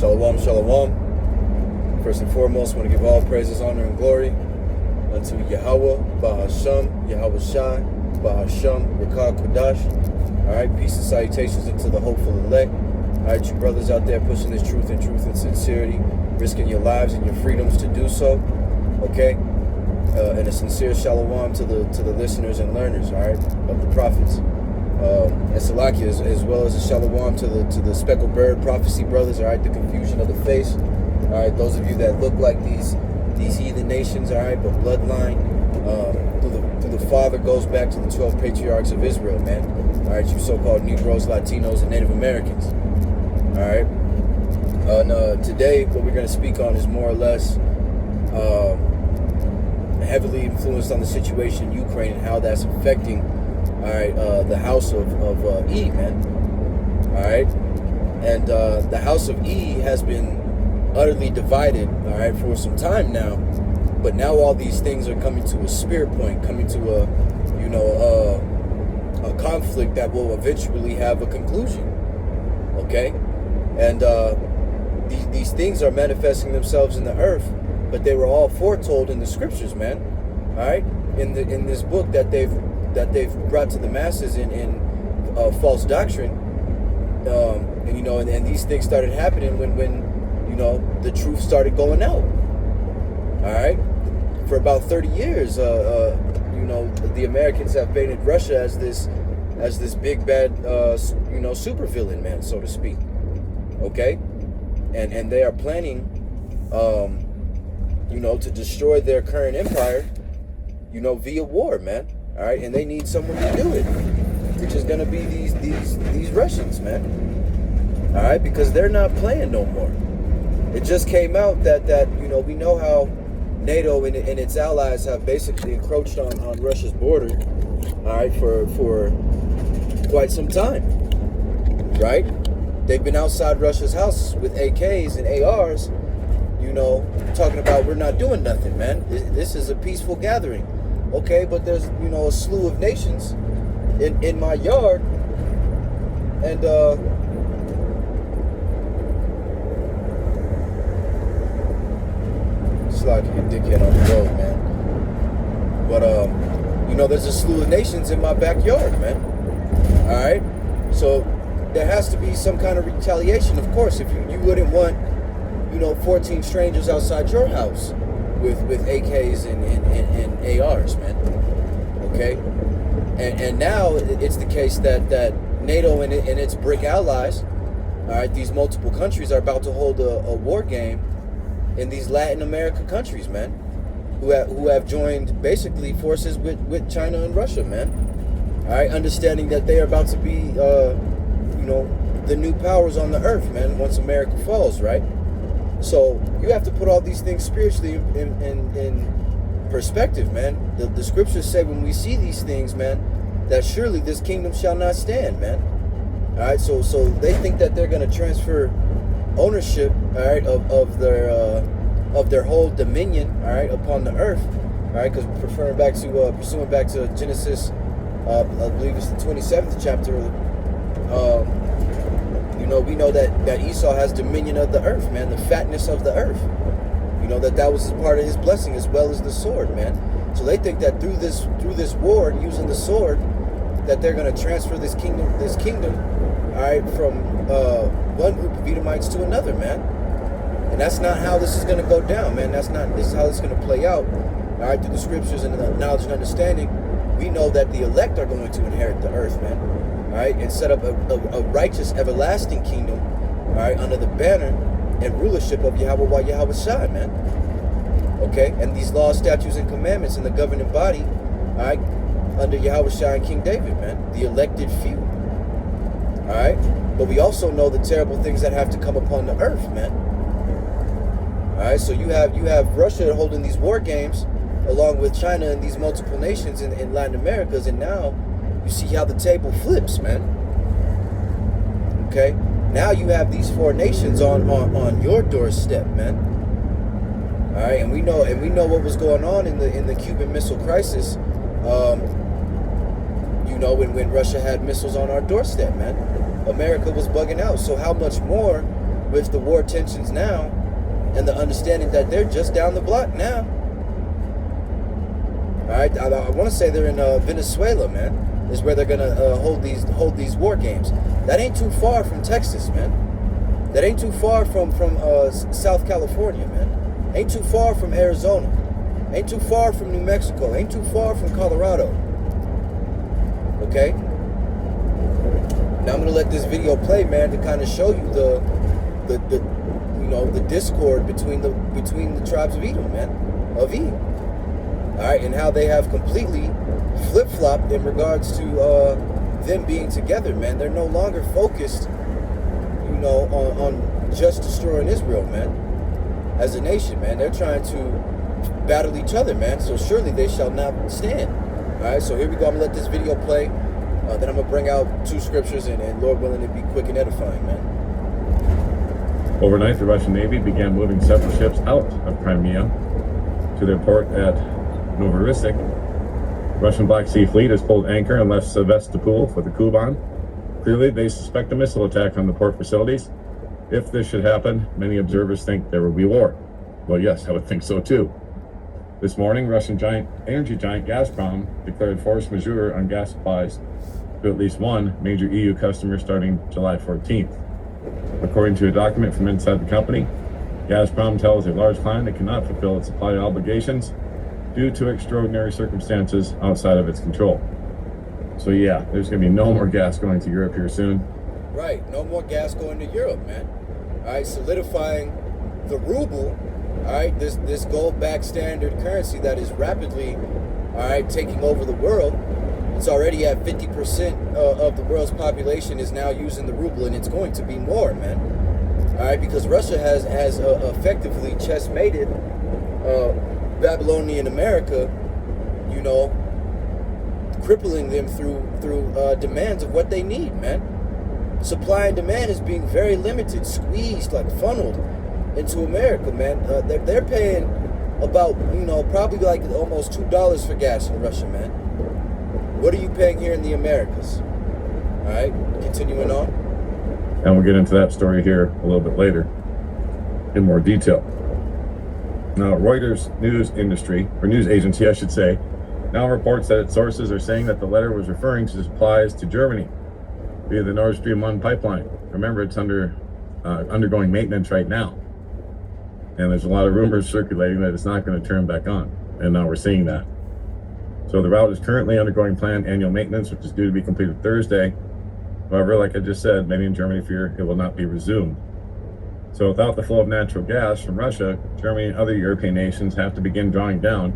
Shalom, shalom. First and foremost, I want to give all praises, honor, and glory unto Yahweh, Bahasham, Yahweh Shai, Bahasham, Rakah Kodash. Alright, peace and salutations into the hopeful elect. Alright, you brothers out there pushing this truth and sincerity, risking your lives and your freedoms to do so. Okay? And a sincere shalom to the listeners and learners, alright, of the prophets. And Salakia, as well as a shalom to the speckled bird prophecy brothers, all right, the confusion of the face, all right, those of you that look like these heathen nations, all right, but bloodline through the father goes back to the 12 patriarchs of Israel, man, all right, you so-called Negroes, Latinos, and Native Americans, all right. And today, what we're going to speak on is more or less heavily influenced on the situation in Ukraine and how that's affecting, all right, the house of E, man. All right, and the house of E has been utterly divided, all right, for some time now. But now all these things are coming to a spear point, coming to a conflict that will eventually have a conclusion. Okay, and these things are manifesting themselves in the earth, but they were all foretold in the scriptures, man. All right, in this book that they've brought to the masses in false doctrine, and these things started happening when the truth started going out. All right, for about 30 years, the Americans have painted Russia as this big bad super villain, man, so to speak. Okay, and they are planning to destroy their current empire, via war, man. All right, and they need someone to do it, which is going to be these Russians, man. All right, because they're not playing no more. It just came out that we know how NATO and its allies have basically encroached on Russia's border, all right, for quite some time, right? They've been outside Russia's house with AKs and ARs, talking about we're not doing nothing, man. This is a peaceful gathering. Okay, but there's, a slew of nations in my yard, and, it's like a dickhead on the road, man. But, there's a slew of nations in my backyard, man. All right? So there has to be some kind of retaliation, of course. If you wouldn't want, 14 strangers outside your house with AKs and ARs, man. Okay, and now it's the case that NATO and its BRIC allies, all right, these multiple countries are about to hold a war game in these Latin American countries, man, who have joined basically forces with China and Russia, man. All right, understanding that they are about to be the new powers on the earth, man, once America falls, right? So you have to put all these things spiritually in perspective, man. The scriptures say when we see these things, man, that surely this kingdom shall not stand, man. All right, so they think that they're going to transfer ownership, all right, of their whole dominion, all right, upon the earth, all right, because pursuing back to Genesis, I believe it's the 27th chapter. We know that Esau has dominion of the earth, man, the fatness of the earth. That was part of his blessing as well as the sword, man. So they think that through this war, using the sword, that they're going to transfer this kingdom, all right, from one group of Edomites to another, man. And that's not how this is going to go down, man. This is how it's going to play out, all right, through the scriptures and the knowledge and understanding. We know that the elect are going to inherit the earth, man. All right, and set up a righteous, everlasting kingdom, all right, under the banner and rulership of Yahweh Yahweh Shai, man. Okay, and these laws, statutes, and commandments in the governing body, all right, under Yahweh Shai and King David, man, the elected few. All right, but we also know the terrible things that have to come upon the earth, man. All right, so you have Russia holding these war games along with China and these multiple nations in Latin Americas, and now you see how the table flips, man. Okay, now you have these four nations on your doorstep, man. All right, and we know what was going on in the Cuban Missile Crisis. When Russia had missiles on our doorstep, man. America was bugging out. So how much more with the war tensions now and the understanding that they're just down the block now. All right, I want to say they're in Venezuela, man. Is where they're gonna hold these war games. That ain't too far from Texas, man. That ain't too far from South California, man. Ain't too far from Arizona. Ain't too far from New Mexico. Ain't too far from Colorado. Okay. Now I'm gonna let this video play, man, to kind of show you the discord between the tribes of Edom, man, of Edom. All right, and how they have completely flip-flopped in regards to them being together, man. They're no longer focused, on just destroying Israel, man. As a nation, man, they're trying to battle each other, man. So surely they shall not stand. All right, so here we go. I'm gonna let this video play. Then I'm gonna bring out 2 scriptures, and Lord willing, it be quick and edifying, man. Overnight, the Russian Navy began moving several ships out of Crimea to their port at Novorossiysk. Russian Black Sea Fleet has pulled anchor and left Sevastopol for the Kuban. Clearly, they suspect a missile attack on the port facilities. If this should happen, many observers think there will be war. Well, yes, I would think so too. This morning, Russian energy giant Gazprom declared force majeure on gas supplies to at least one major EU customer starting July 14th. According to a document from inside the company, Gazprom tells a large client it cannot fulfill its supply obligations due to extraordinary circumstances outside of its control. So yeah, there's going to be no more gas going to Europe here soon. Right, no more gas going to Europe, man. All right, solidifying the ruble. All right, this gold-backed standard currency that is rapidly, all right, taking over the world. It's already at 50% of the world's population is now using the ruble, and it's going to be more, man. All right, because Russia has effectively chess-mated Babylonian America, crippling them through demands of what they need, man. Supply and demand is being very limited, squeezed, like funneled into America, man. They're paying about, probably like almost $2 for gas in Russia, man. What are you paying here in the Americas? All right, continuing on. And we'll get into that story here a little bit later in more detail. Now, Reuters news agency, I should say, now reports that its sources are saying that the letter was referring to supplies to Germany via the Nord Stream 1 pipeline. Remember, it's undergoing maintenance right now. And there's a lot of rumors circulating that it's not going to turn back on. And now we're seeing that. So the route is currently undergoing planned annual maintenance, which is due to be completed Thursday. However, like I just said, many in Germany fear it will not be resumed. So without the flow of natural gas from Russia, Germany and other European nations have to begin drawing down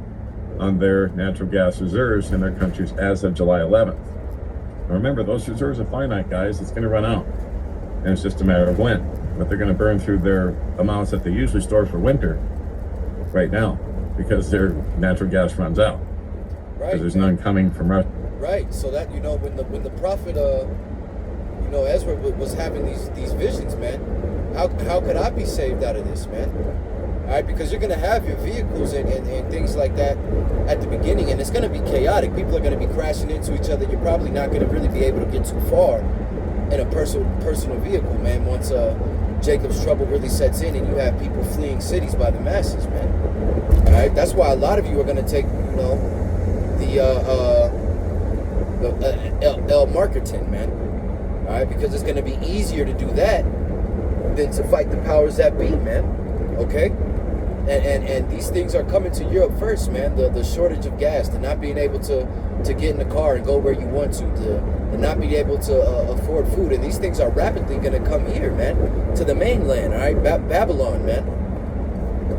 on their natural gas reserves in their countries as of July 11th. Now remember, those reserves are finite, guys. It's going to run out. And it's just a matter of when. But they're going to burn through their amounts that they usually store for winter right now because their natural gas runs out. Right. Because there's none coming from Russia. Right. So that, when the prophet, Ezra was having these visions, man, how could I be saved out of this, man? All right, because you're going to have your vehicles and things like that at the beginning, and it's going to be chaotic. People are going to be crashing into each other. You're probably not going to really be able to get too far in a personal vehicle, man, once Jacob's trouble really sets in and you have people fleeing cities by the masses, man. All right, that's why a lot of you are going to take, the El Marketing, man. All right, because it's going to be easier to do that than to fight the powers that be, man. Okay? And these things are coming to Europe first, man. The shortage of gas, the not being able to get in the car and go where you want to, the not being able to afford food. And these things are rapidly going to come here, man, to the mainland, all right? Babylon, man.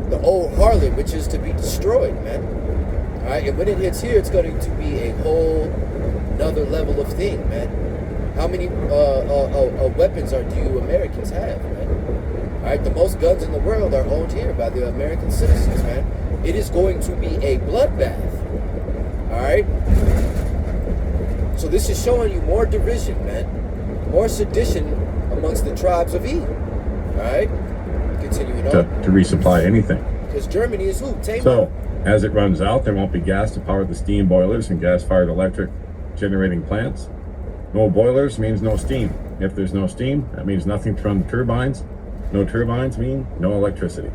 The old harlot, which is to be destroyed, man. All right? And when it hits here, it's going to be a whole another level of thing, man. How many weapons do you Americans have, man? All right, the most guns in the world are owned here by the American citizens, man. It is going to be a bloodbath. All right? So this is showing you more division, man. More sedition amongst the tribes of Edom. All right? Continuing on. To resupply anything. Because Germany is who? Tamar. So, as it runs out, there won't be gas to power the steam boilers and gas-fired electric generating plants. No boilers means no steam. If there's no steam, that means nothing to run the turbines, No turbines mean no electricity.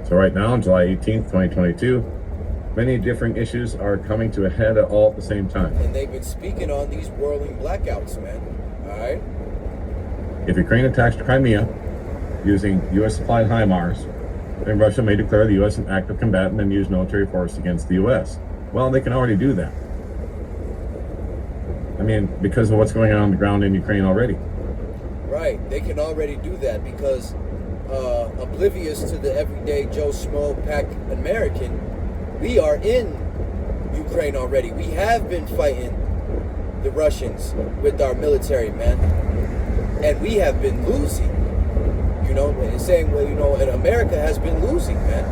So right now, on July 18th, 2022, many different issues are coming to a head all at the same time. And they've been speaking on these whirling blackouts, man. All right? If Ukraine attacks Crimea using U.S.-supplied HIMARS, then Russia may declare the U.S. an active combatant and use military force against the U.S. Well, they can already do that. I mean, because of what's going on the ground in Ukraine already. Right. They can already do that because oblivious to the everyday Joe Schmo pack American, we are in Ukraine already. We have been fighting the Russians with our military, man. And we have been losing. You know, and saying, well, you know, and America has been losing, man.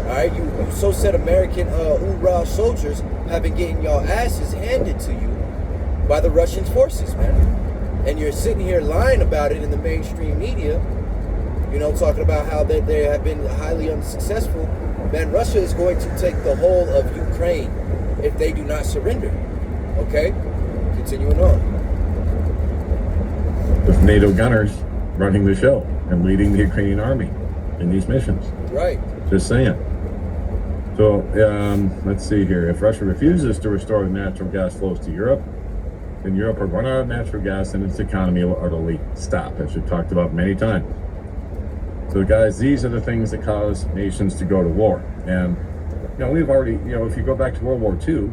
All right, you so said American hoorah soldiers have been getting y'all asses handed to you by the Russian forces, man. And you're sitting here lying about it in the mainstream media, you know, talking about how they have been highly unsuccessful. Man, Russia is going to take the whole of Ukraine if they do not surrender. Okay? Continuing on. With NATO gunners running the show and leading the Ukrainian army in these missions. Right. Just saying. So, let's see here. If Russia refuses to restore the natural gas flows to Europe, then Europe will run out of natural gas and its economy will utterly stop, as we've talked about many times. So, guys, these are the things that cause nations to go to war. And, you know, we've already, you know, if you go back to World War II,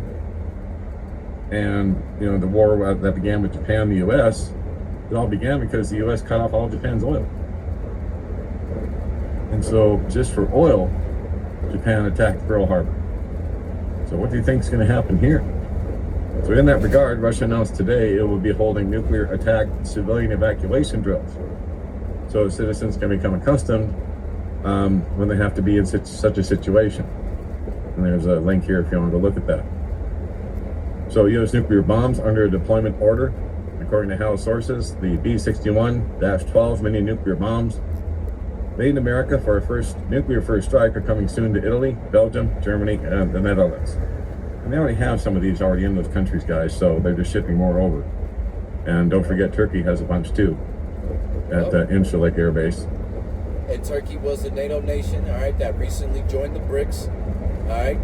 and, you know, the war that began with Japan and the U.S., it all began because the U.S. cut off all of Japan's oil. And so, just for oil, Japan attacked Pearl Harbor. So what do you think is going to happen here? So in that regard, Russia announced today it will be holding nuclear attack civilian evacuation drills. So citizens can become accustomed when they have to be in such a situation. And there's a link here if you want to go look at that. So U.S. nuclear bombs under a deployment order. According to House sources, the B-61-12 mini nuclear bombs made in America for a nuclear first strike are coming soon to Italy, Belgium, Germany, and the Netherlands. And they already have some of these already in those countries, guys, so they're just shipping more over. And don't forget, Turkey has a bunch too at Incirlik Air Base. And Turkey was a NATO nation, all right, that recently joined the BRICS, all right?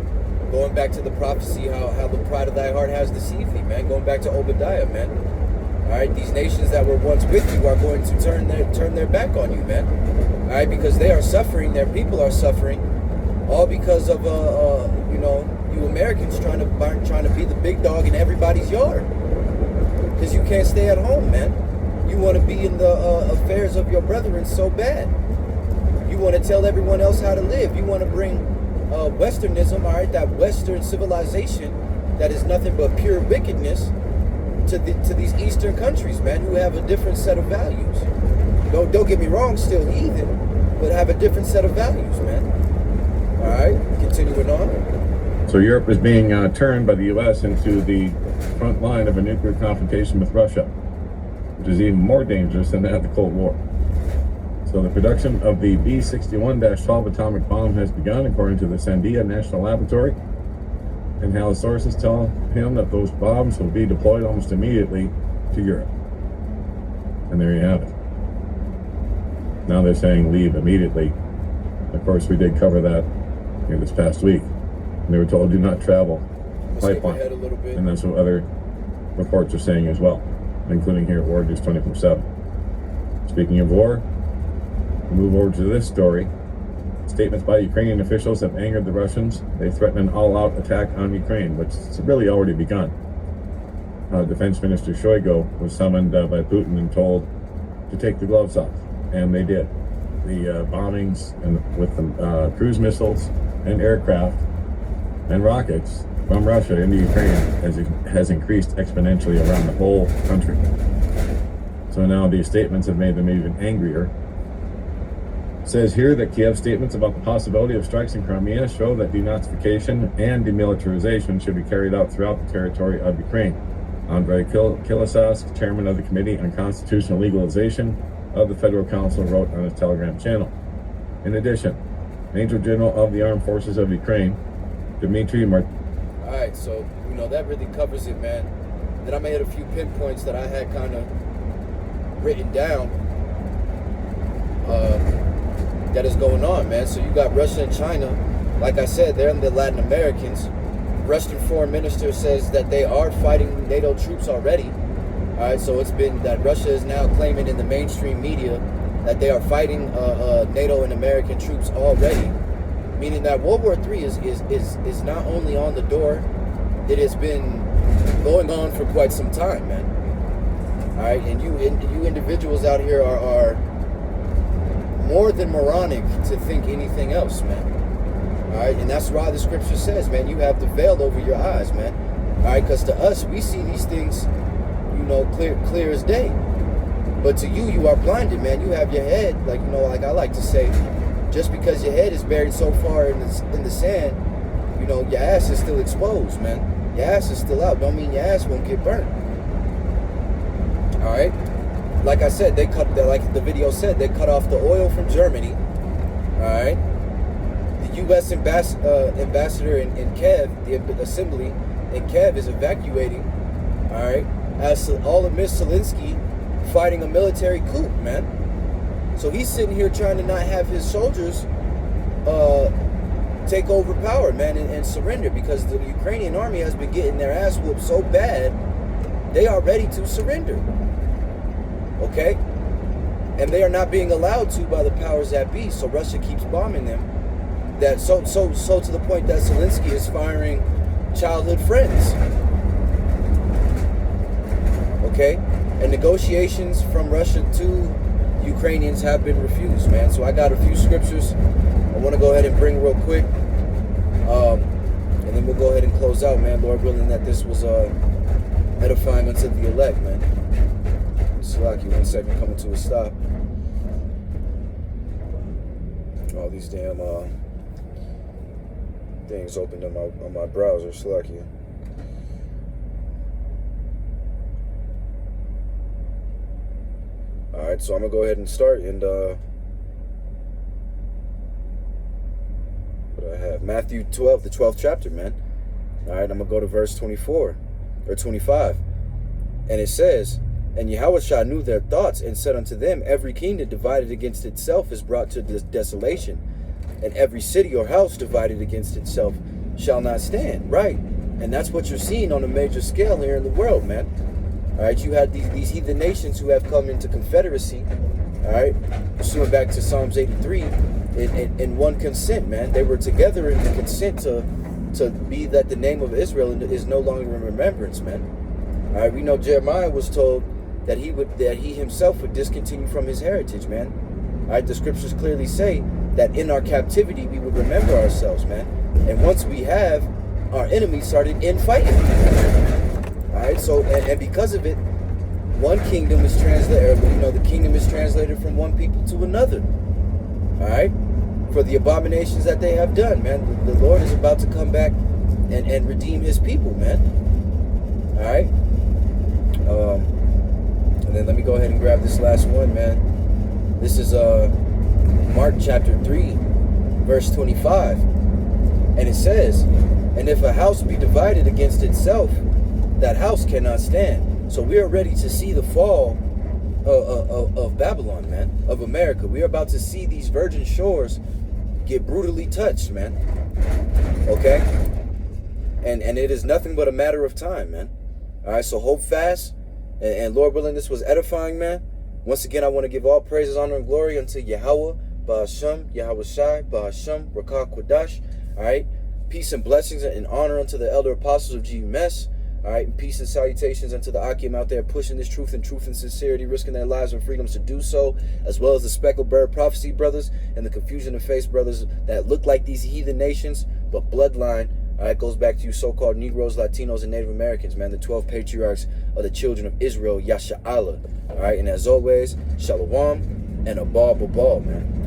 Going back to the prophecy, how the pride of thy heart has deceived thee, man. Going back to Obadiah, man. All right, these nations that were once with you are going to turn their back on you, man. All right, because they are suffering, their people are suffering, all because of you know, you Americans trying to be the big dog in everybody's yard. Because you can't stay at home, man. You want to be in the affairs of your brethren so bad. You want to tell everyone else how to live. You want to bring Westernism, all right, that Western civilization that is nothing but pure wickedness to these Eastern countries, man, who have a different set of values. Don't get me wrong, still heathen, but have a different set of values, man. All right, continuing on. So Europe is being turned by the U.S. into the front line of a nuclear confrontation with Russia, which is even more dangerous than that of the Cold War. So the production of the B-61-12 atomic bomb has begun, according to the Sandia National Laboratory. And House sources tell him that those bombs will be deployed almost immediately to Europe. And there you have it. Now they're saying leave immediately. Of course, we did cover that here this past week. And they were told do not travel pipeline. And that's what other reports are saying as well, including here at War News 24/7. Speaking of war, we move over to this story. Statements by Ukrainian officials have angered the Russians. They threaten an all-out attack on Ukraine, which has really already begun. Defense Minister Shoigu was summoned by Putin and told to take the gloves off, and they did. The bombings with the cruise missiles and aircraft and rockets from Russia into Ukraine has increased exponentially around the whole country. So now these statements have made them even angrier. It says here that Kiev's statements about the possibility of strikes in Crimea show that denazification and demilitarization should be carried out throughout the territory of Ukraine. Andrei Kilisas, chairman of the Committee on Constitutional Legalization of the Federal Council, wrote on his Telegram channel. In addition, Major General of the Armed Forces of Ukraine, Dmitry All right, so, you know, that really covers it, man. Then I made a few pinpoints that I had kind of written down. that is going on, man. So you got Russia and China. Like I said, they're the Latin Americans. Russian foreign minister says that they are fighting NATO troops already. All right, so it's been that Russia is now claiming in the mainstream media that they are fighting NATO and American troops already, meaning that World War III is not only on the door, it has been going on for quite some time, man. All right, and you individuals out here are more than moronic to think anything else, man. All right, and that's why the scripture says, man, you have the veil over your eyes, man. All right, because to us, we see these things, you know, clear as day. But to you, you are blinded, man. You have your head, like, you know, like I like to say, just because your head is buried so far in the sand, you know, your ass is still exposed, man. Your ass is still out. Don't mean your ass won't get burnt. All right? Like I said, like the video said, they cut off the oil from Germany. All right? The U.S. ambassador in Kiev, the assembly in Kiev is evacuating, all right, as all amidst Zelensky fighting a military coup, man. So he's sitting here trying to not have his soldiers take over power, man, and surrender, because the Ukrainian army has been getting their ass whooped so bad, they are ready to surrender. Okay? And they are not being allowed to by the powers that be, so Russia keeps bombing them. That so to the point that Zelensky is firing childhood friends. Okay? And negotiations from Russia to Ukrainians have been refused, man. So I got a few scriptures I want to go ahead and bring real quick. And then we'll go ahead and close out, man. Lord willing that this was edifying unto the elect, man. Slacky, 1 second, coming to a stop. All these damn things opened on my browser, Slacky. Alright, so I'm going to go ahead and start, and what do I have? Matthew 12, the 12th chapter, man. Alright, I'm going to go to verse 24, or 25. And it says, "And Yahushua knew their thoughts, and said unto them, Every kingdom divided against itself is brought to desolation, and every city or house divided against itself shall not stand." Right. And that's what you're seeing on a major scale here in the world, man. All right, you had these heathen nations who have come into confederacy, all right, pursuing back to Psalms 83, in one consent, man. They were together in the consent to be that the name of Israel is no longer in remembrance, man. All right, we know Jeremiah was told that he himself would discontinue from his heritage, man. All right, the scriptures clearly say that in our captivity we would remember ourselves, man. And once we have, our enemies started infighting. All right, so and because of it, one kingdom is translated, you know, the kingdom is translated from one people to another. All right, for the abominations that they have done, man. The Lord is about to come back and redeem his people, man. All right. And then let me go ahead and grab this last one, man. This is Mark chapter 3, verse 25. And it says, "And if a house be divided against itself, that house cannot stand." So we are ready to see the fall of Babylon, man, of America. We are about to see these virgin shores get brutally touched, man. Okay? And it is nothing but a matter of time, man. All right, so hold fast. And Lord willing, this was edifying, man. Once again, I want to give all praises, honor, and glory unto Yahweh, Ba'ashem, Yahweh Shai, Ba'ashem, Rakah Quadash. All right? Peace and blessings and honor unto the elder apostles of GMS. All right, and peace and salutations unto the Akim out there pushing this truth and sincerity, risking their lives and freedoms to do so, as well as the speckled bird prophecy brothers and the confusion of face brothers that look like these heathen nations, but bloodline. All right, goes back to you so-called Negroes, Latinos, and Native Americans, man, the 12 patriarchs of the children of Israel, Yasha Allah. All right, and as always, Shalom and Abal Babal, man.